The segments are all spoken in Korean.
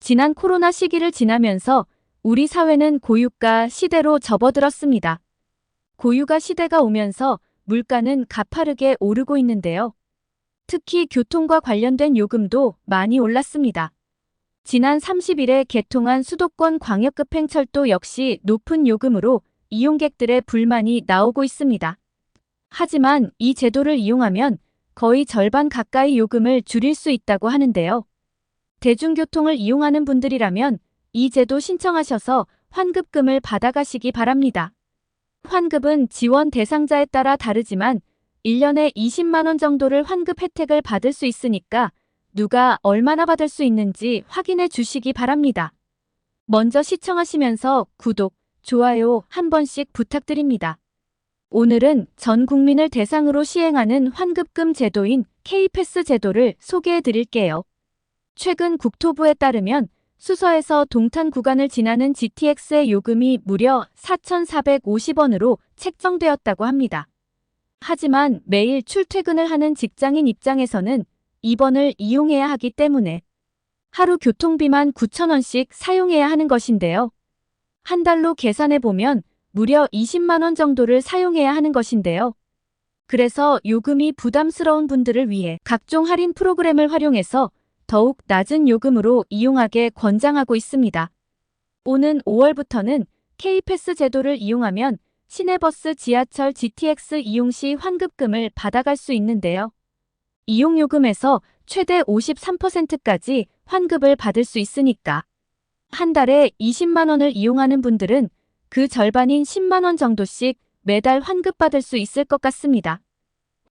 지난 코로나 시기를 지나면서 우리 사회는 고유가 시대로 접어들었습니다. 고유가 시대가 오면서 물가는 가파르게 오르고 있는데요. 특히 교통과 관련된 요금도 많이 올랐습니다. 지난 30일에 개통한 수도권 광역급행철도 역시 높은 요금으로 이용객들의 불만이 나오고 있습니다. 하지만 이 제도를 이용하면 거의 절반 가까이 요금을 줄일 수 있다고 하는데요. 대중교통을 이용하는 분들이라면 이 제도 신청하셔서 환급금을 받아가시기 바랍니다. 환급은 지원 대상자에 따라 다르지만 1년에 20만 원 정도를 환급 혜택을 받을 수 있으니까 누가 얼마나 받을 수 있는지 확인해 주시기 바랍니다. 먼저 시청하시면서 구독, 좋아요 한 번씩 부탁드립니다. 오늘은 전 국민을 대상으로 시행하는 환급금 제도인 K패스 제도를 소개해 드릴게요. 최근 국토부에 따르면 수서에서 동탄 구간을 지나는 GTX의 요금이 무려 4,450원으로 책정되었다고 합니다. 하지만 매일 출퇴근을 하는 직장인 입장에서는 이번을 이용해야 하기 때문에 하루 교통비만 9,000원씩 사용해야 하는 것인데요. 한 달로 계산해보면 무려 20만 원 정도를 사용해야 하는 것인데요. 그래서 요금이 부담스러운 분들을 위해 각종 할인 프로그램을 활용해서 더욱 낮은 요금으로 이용하게 권장하고 있습니다. 오는 5월부터는 K패스 제도를 이용하면 시내버스, 지하철, GTX 이용 시 환급금을 받아갈 수 있는데요. 이용요금에서 최대 53%까지 환급을 받을 수 있으니까 한 달에 20만 원을 이용하는 분들은 그 절반인 10만 원 정도씩 매달 환급받을 수 있을 것 같습니다.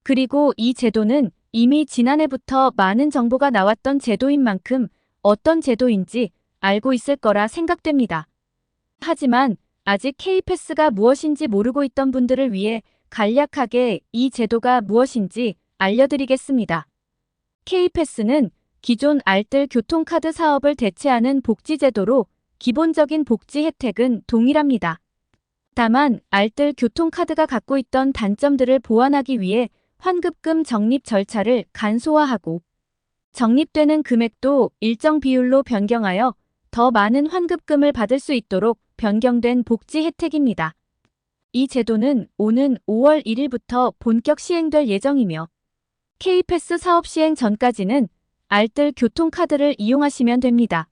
그리고 이 제도는 이미 지난해부터 많은 정보가 나왔던 제도인 만큼 어떤 제도인지 알고 있을 거라 생각됩니다. 하지만 아직 K패스가 무엇인지 모르고 있던 분들을 위해 간략하게 이 제도가 무엇인지 알려드리겠습니다. K패스는 기존 알뜰 교통카드 사업을 대체하는 복지제도로 기본적인 복지 혜택은 동일합니다. 다만 알뜰 교통카드가 갖고 있던 단점들을 보완하기 위해 환급금 적립 절차를 간소화하고 적립되는 금액도 일정 비율로 변경하여 더 많은 환급금을 받을 수 있도록 변경된 복지 혜택입니다. 이 제도는 오는 5월 1일부터 본격 시행될 예정이며 K패스 사업 시행 전까지는 알뜰 교통카드를 이용하시면 됩니다.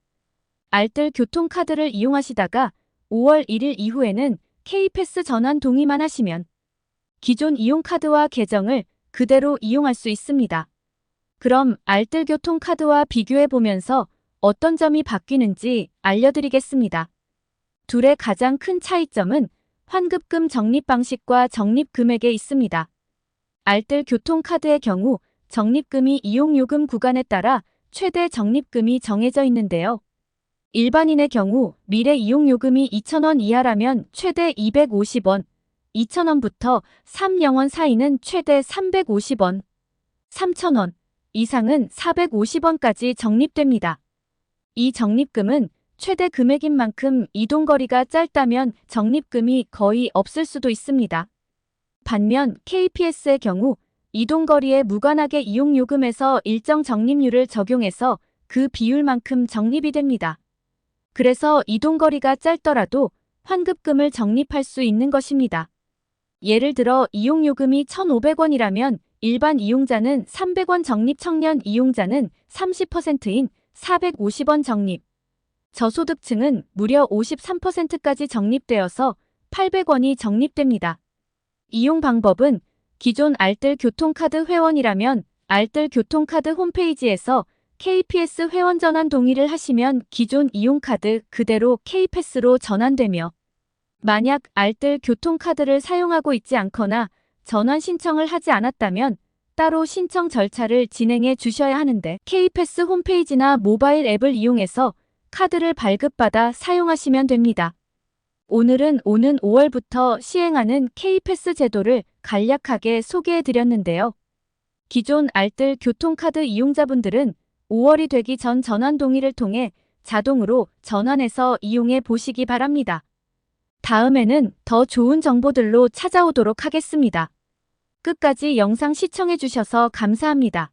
알뜰 교통카드를 이용하시다가 5월 1일 이후에는 K패스 전환 동의만 하시면 기존 이용카드와 계정을 그대로 이용할 수 있습니다. 그럼 알뜰 교통카드와 비교해 보면서 어떤 점이 바뀌는지 알려드리겠습니다. 둘의 가장 큰 차이점은 환급금 적립 방식과 적립 금액에 있습니다. 알뜰 교통카드의 경우 적립금이 이용요금 구간에 따라 최대 적립금이 정해져 있는데요. 일반인의 경우 미래 이용요금이 2,000원 이하라면 최대 250원, 2,000원부터 3,000원 사이는 최대 350원, 3,000원 이상은 450원까지 적립됩니다. 이 적립금은 최대 금액인 만큼 이동거리가 짧다면 적립금이 거의 없을 수도 있습니다. 반면 KPS의 경우 이동거리에 무관하게 이용요금에서 일정 적립률을 적용해서 그 비율만큼 적립이 됩니다. 그래서 이동거리가 짧더라도 환급금을 적립할 수 있는 것입니다. 예를 들어 이용요금이 1,500원이라면 일반 이용자는 300원 적립, 청년 이용자는 30%인 450원 적립, 저소득층은 무려 53%까지 적립되어서 800원이 적립됩니다. 이용 방법은 기존 알뜰 교통카드 회원이라면 알뜰 교통카드 홈페이지에서 KPS 회원 전환 동의를 하시면 기존 이용카드 그대로 K패스로 전환되며 만약 알뜰 교통카드를 사용하고 있지 않거나 전환 신청을 하지 않았다면 따로 신청 절차를 진행해 주셔야 하는데 K패스 홈페이지나 모바일 앱을 이용해서 카드를 발급받아 사용하시면 됩니다. 오늘은 오는 5월부터 시행하는 K패스 제도를 간략하게 소개해 드렸는데요. 기존 알뜰 교통카드 이용자분들은 5월이 되기 전 전환 동의를 통해 자동으로 전환해서 이용해 보시기 바랍니다. 다음에는 더 좋은 정보들로 찾아오도록 하겠습니다. 끝까지 영상 시청해 주셔서 감사합니다.